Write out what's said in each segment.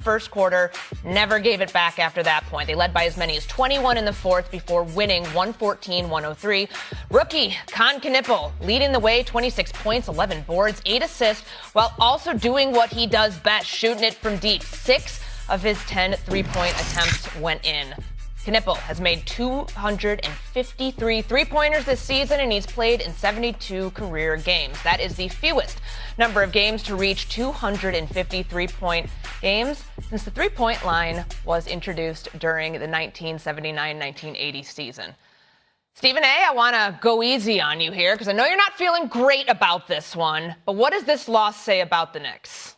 first quarter, never gave it back after that point. They led by as many as 21 in the fourth before winning 114-103. Rookie Con Knippel leading the way, 26 points, 11 boards, 8 assists, while also doing what he does best, shooting it from deep. 6 of his 10 three-point attempts went in. Knippel has made 253 three-pointers this season, and he's played in 72 career games. That is the fewest number of games to reach 250 three-point games since the three-point line was introduced during the 1979-1980 season. Stephen A., I want to go easy on you here because I know you're not feeling great about this one, but what does this loss say about the Knicks?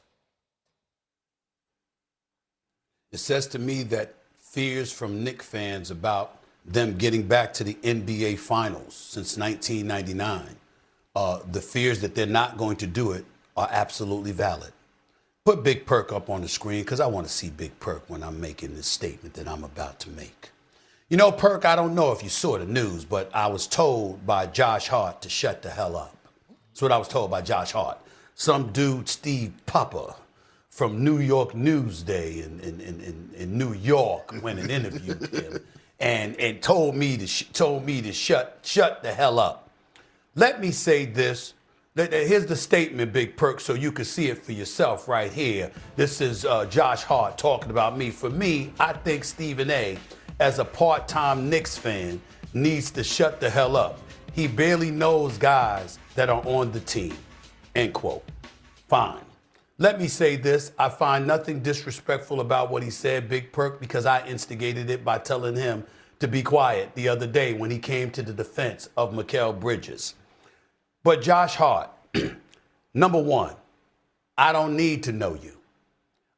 It says to me that fears from Knicks fans about them getting back to the NBA Finals since 1999, the fears that they're not going to do it are absolutely valid. Put Big Perk up on the screen because I want to see Big Perk when I'm making this statement that I'm about to make. You know, Perk, I don't know if you saw the news, but I was told by Josh Hart to shut the hell up. That's what I was told by Josh Hart. Some dude, Steve Popper, from New York Newsday in New York, went and interviewed him and told me to shut the hell up. Let me say this. Here's the statement, Big Perk, so you can see it for yourself right here. This is Josh Hart talking about me. For me, I think Stephen A., as a part-time Knicks fan, needs to shut the hell up. He barely knows guys that are on the team. End quote. Fine. Let me say this. I find nothing disrespectful about what he said, Big Perk, because I instigated it by telling him to be quiet the other day when he came to the defense of Mikal Bridges. But Josh Hart, number one, I don't need to know you.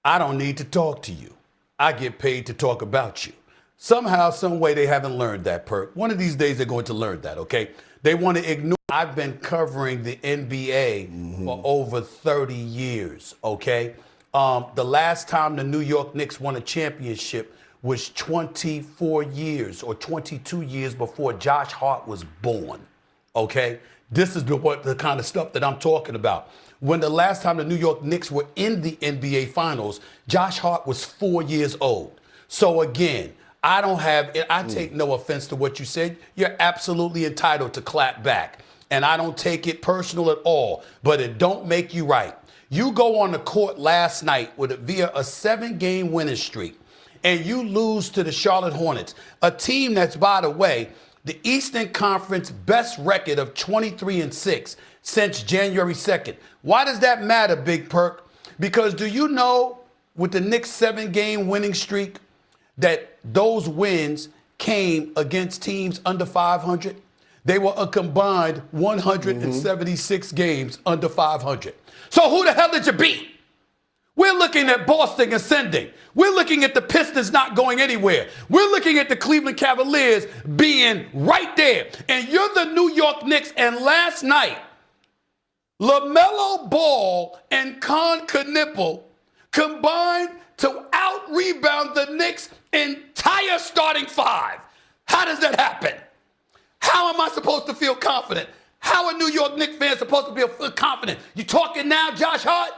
I don't need to talk to you. I get paid to talk about you. Somehow, some way, they haven't learned that, Perk. One of these days, they're going to learn that, okay? They want to ignore. I've been covering the NBA for over 30 years, okay? The last time the New York Knicks won a championship was 24 years or 22 years before Josh Hart was born, okay? This is the kind of stuff that I'm talking about. When the last time the New York Knicks were in the NBA Finals, Josh Hart was 4 years old. So again, I take no offense to what you said. You're absolutely entitled to clap back. And I don't take it personal at all, but it don't make you right. You go on the court last night via a 7-game winning streak, and you lose to the Charlotte Hornets, a team that's, by the way, the Eastern Conference best record of 23-6 since January 2nd. Why does that matter, Big Perk? Because do you know, with the Knicks' 7-game winning streak, that those wins came against teams under 500? They were a combined 176 games under 500. So who the hell did you beat? We're looking at Boston ascending. We're looking at the Pistons not going anywhere. We're looking at the Cleveland Cavaliers being right there. And you're the New York Knicks. And last night, LaMelo Ball and Con Knippel combined to out-rebound the Knicks' entire starting five. How does that happen? How am I supposed to feel confident? How are New York Knicks fans supposed to feel confident? You talking now, Josh Hart?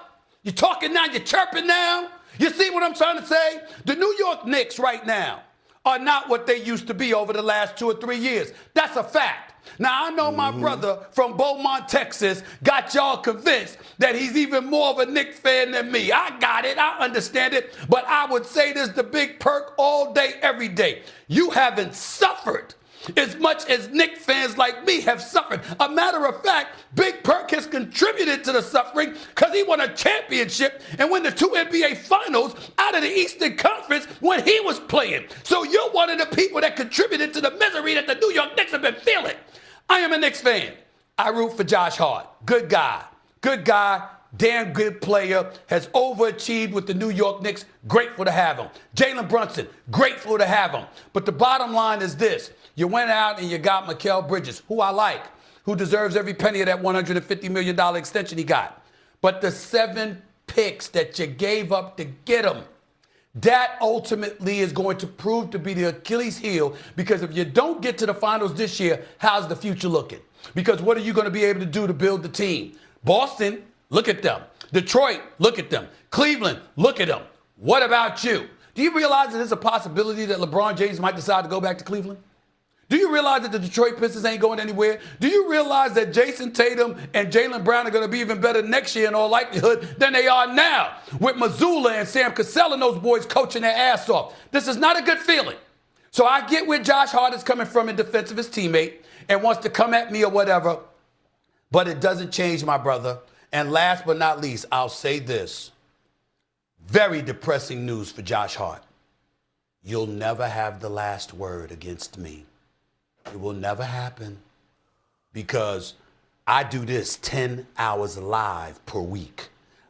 You talking now? You chirping now? You see what I'm trying to say? The New York Knicks right now are not what they used to be over the last 2 or 3 years. That's a fact. Now, I know my brother from Beaumont, Texas, got y'all convinced that he's even more of a Knicks fan than me. I got it. I understand it. But I would say this to Big Perk all day, every day. You haven't suffered as much as Knicks fans like me have suffered. A matter of fact, Big Perk has contributed to the suffering because he won a championship and won the 2 NBA Finals out of the Eastern Conference when he was playing. So you're one of the people that contributed to the misery that the New York Knicks have been feeling. I am a Knicks fan. I root for Josh Hart. Good guy. Good guy. Damn good player. Has overachieved with the New York Knicks. Grateful to have him. Jalen Brunson. Grateful to have him. But the bottom line is this. You went out and you got Mikal Bridges, who I like, who deserves every penny of that $150 million extension he got. But the 7 picks that you gave up to get him, that ultimately is going to prove to be the Achilles heel, because if you don't get to the finals this year, how's the future looking? Because what are you going to be able to do to build the team? Boston, look at them. Detroit, look at them. Cleveland, look at them. What about you? Do you realize that there's a possibility that LeBron James might decide to go back to Cleveland? Do you realize that the Detroit Pistons ain't going anywhere? Do you realize that Jason Tatum and Jaylen Brown are going to be even better next year in all likelihood than they are now with Mazzulla and Sam Cassell and those boys coaching their ass off? This is not a good feeling. So I get where Josh Hart is coming from in defense of his teammate and wants to come at me or whatever, but it doesn't change, my brother. And last but not least, I'll say this. Very depressing news for Josh Hart. You'll never have the last word against me. It will never happen because I do this 10 hours live per week.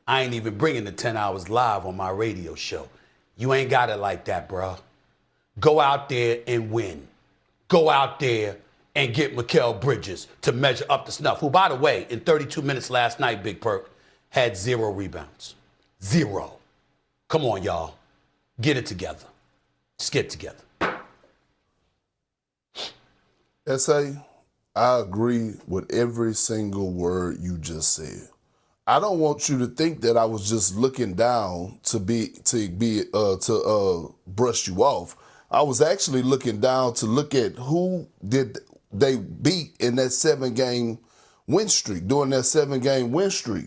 I ain't even bringing the 10 hours live on my radio show. You ain't got it like that, bro. Go out there and win. Go out there and get Mikal Bridges to measure up to snuff, who, by the way, in 32 minutes last night, Big Perk, had 0 rebounds. 0. Come on, y'all. Get it together. Just get it together. S.A., I agree with every single word you just said. I don't want you to think that I was just looking down to brush you off. I was actually looking down to look at who did they beat in that 7-game win streak, during that 7-game win streak.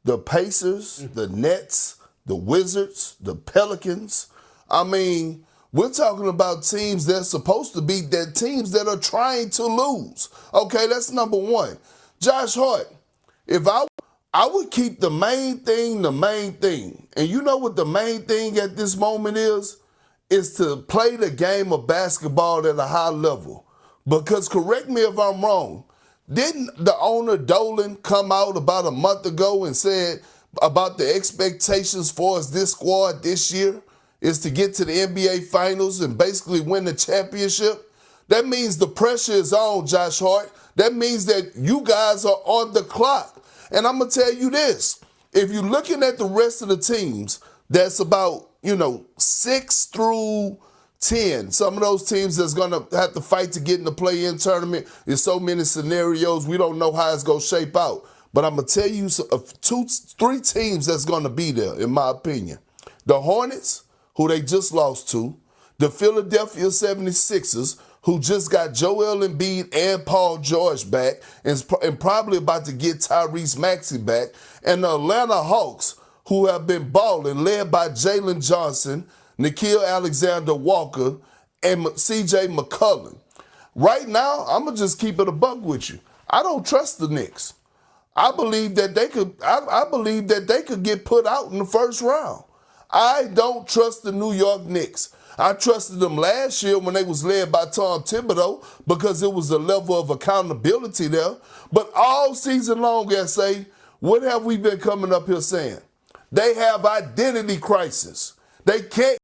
The Pacers, the Nets, the Wizards, the Pelicans. I mean, we're talking about teams that's supposed to be that teams that are trying to lose. Okay, that's number one. Josh Hart, if I would keep the main thing. And you know what the main thing at this moment is? Is to play the game of basketball at a high level. Because correct me if I'm wrong, didn't the owner Dolan come out about a month ago and said about the expectations for us this squad this year is to get to the NBA Finals and basically win the championship? That means the pressure is on, Josh Hart. That means that you guys are on the clock. And I'm going to tell you this. If you're looking at the rest of the teams, that's about, 6 through 10. Some of those teams that's going to have to fight to get in the play-in tournament. There's so many scenarios. We don't know how it's going to shape out. But I'm going to tell you 3 teams that's going to be there, in my opinion. The Hornets, who they just lost to. The Philadelphia 76ers, who just got Joel Embiid and Paul George back and probably about to get Tyrese Maxey back. And the Atlanta Hawks, who have been balling, led by Jalen Johnson, Nickeil Alexander-Walker, and C.J. McCollum. Right now, I'm going to just keep it a buck with you. I don't trust the Knicks. I believe that they could. I believe that they could get put out in the first round. I don't trust the New York Knicks. I trusted them last year when they was led by Tom Thibodeau because it was a level of accountability there. But all season long, S.A., what have we been coming up here saying? They have identity crisis. They can't